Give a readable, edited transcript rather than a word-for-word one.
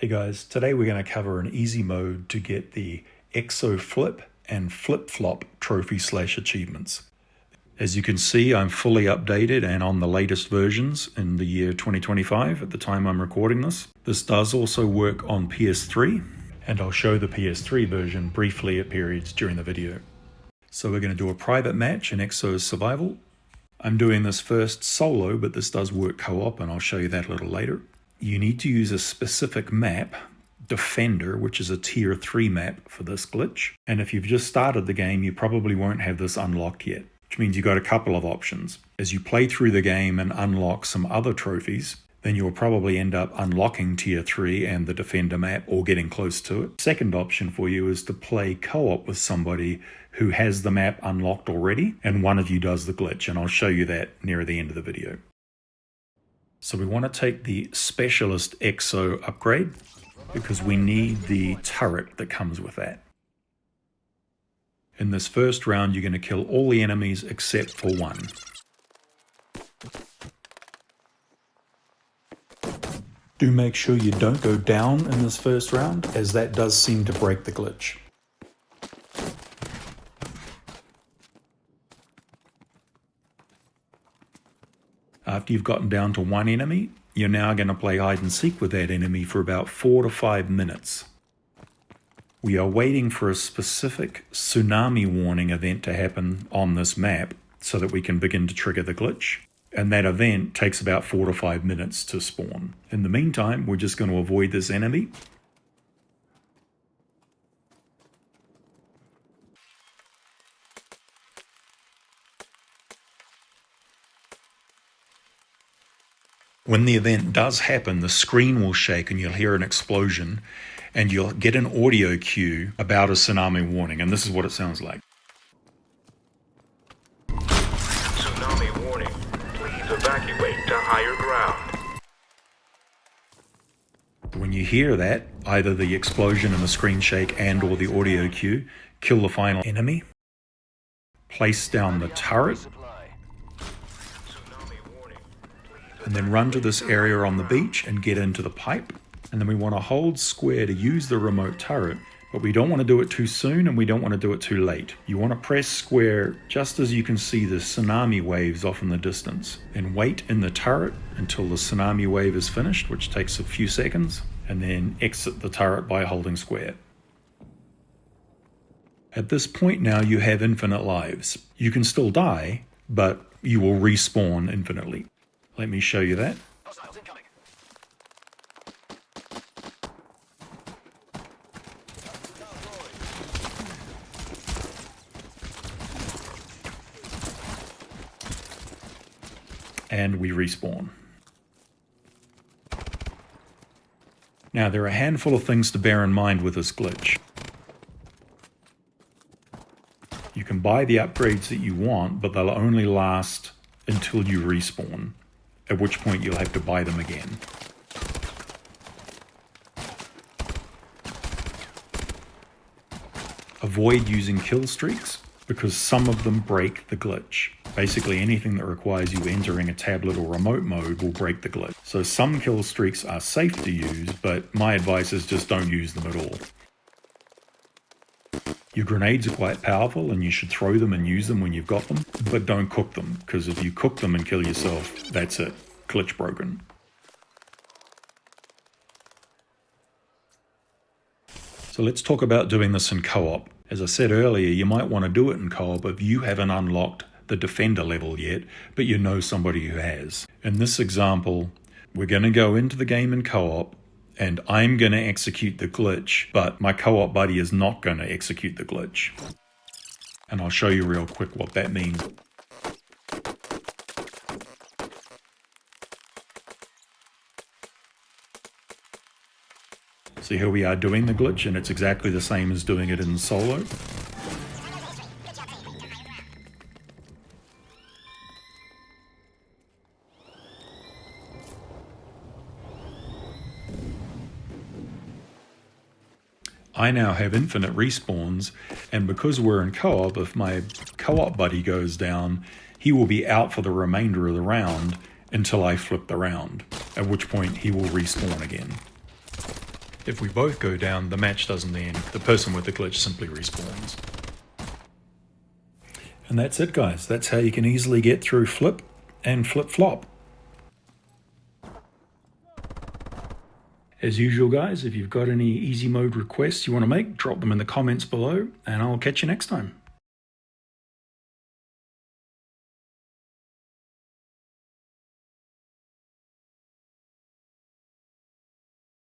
Hey guys, today we're going to cover an easy mode to get the Exo Flip and Flip Flop trophy/achievements. As you can see, I'm fully updated and on the latest versions in the year 2025 at the time I'm recording this. This does also work on PS3, and I'll show the PS3 version briefly at periods during the video. So we're going to do a private match in Exo Survival. I'm doing this first solo, but this does work co-op, and I'll show you that a little later. You need to use a specific map, Defender, which is a tier 3 map for this glitch. And if you've just started the game, you probably won't have this unlocked yet, which means you've got a couple of options. As you play through the game and unlock some other trophies, then you'll probably end up unlocking tier 3 and the Defender map or getting close to it. Second option for you is to play co-op with somebody who has the map unlocked already, and one of you does the glitch, and I'll show you that near the end of the video. So we want to take the Specialist Exo upgrade because we need the turret that comes with that. In this first round, you're going to kill all the enemies except for one. Do make sure you don't go down in this first round, as that does seem to break the glitch. After you've gotten down to one enemy, you're now going to play hide and seek with that enemy for about 4 to 5 minutes. We are waiting for a specific tsunami warning event to happen on this map so that we can begin to trigger the glitch. And that event takes about 4 to 5 minutes to spawn. In the meantime, we're just going to avoid this enemy. When the event does happen, the screen will shake and you'll hear an explosion, and you'll get an audio cue about a tsunami warning, and this is what it sounds like. Tsunami warning. Please evacuate to higher ground. When you hear that, either the explosion and the screen shake and or the audio cue, kill the final enemy, place down the turret, and then run to this area on the beach and get into the pipe. And then we want to hold square to use the remote turret, but we don't want to do it too soon and we don't want to do it too late. You want to press square just as you can see the tsunami waves off in the distance, and wait in the turret until the tsunami wave is finished, which takes a few seconds, and then exit the turret by holding square. At this point now you have infinite lives. You can still die, but you will respawn infinitely. Let me show you that. And we respawn. Now there are a handful of things to bear in mind with this glitch. You can buy the upgrades that you want, but they'll only last until you respawn, at which point you'll have to buy them again. Avoid using Killstreaks because some of them break the glitch. Basically anything that requires you entering a tablet or remote mode will break the glitch. So some Killstreaks are safe to use, but my advice is just don't use them at all. Your grenades are quite powerful and you should throw them and use them when you've got them, but don't cook them, because if you cook them and kill yourself, that's it. Glitch broken. So let's talk about doing this in co-op. As I said earlier, you might want to do it in co-op if you haven't unlocked the Defender level yet, but you know somebody who has. In this example, we're going to go into the game in co-op, and I'm going to execute the glitch, but my co-op buddy is not going to execute the glitch. And I'll show you real quick what that means. So here we are doing the glitch, and it's exactly the same as doing it in solo. I now have infinite respawns, and because we're in co-op, if my co-op buddy goes down, he will be out for the remainder of the round until I flip the round, at which point he will respawn again. If we both go down, the match doesn't end. The person with the glitch simply respawns. And that's it, guys. That's how you can easily get through Flip and Flip Flop. As usual, guys, if you've got any easy mode requests you want to make, drop them in the comments below, and I'll catch you next time.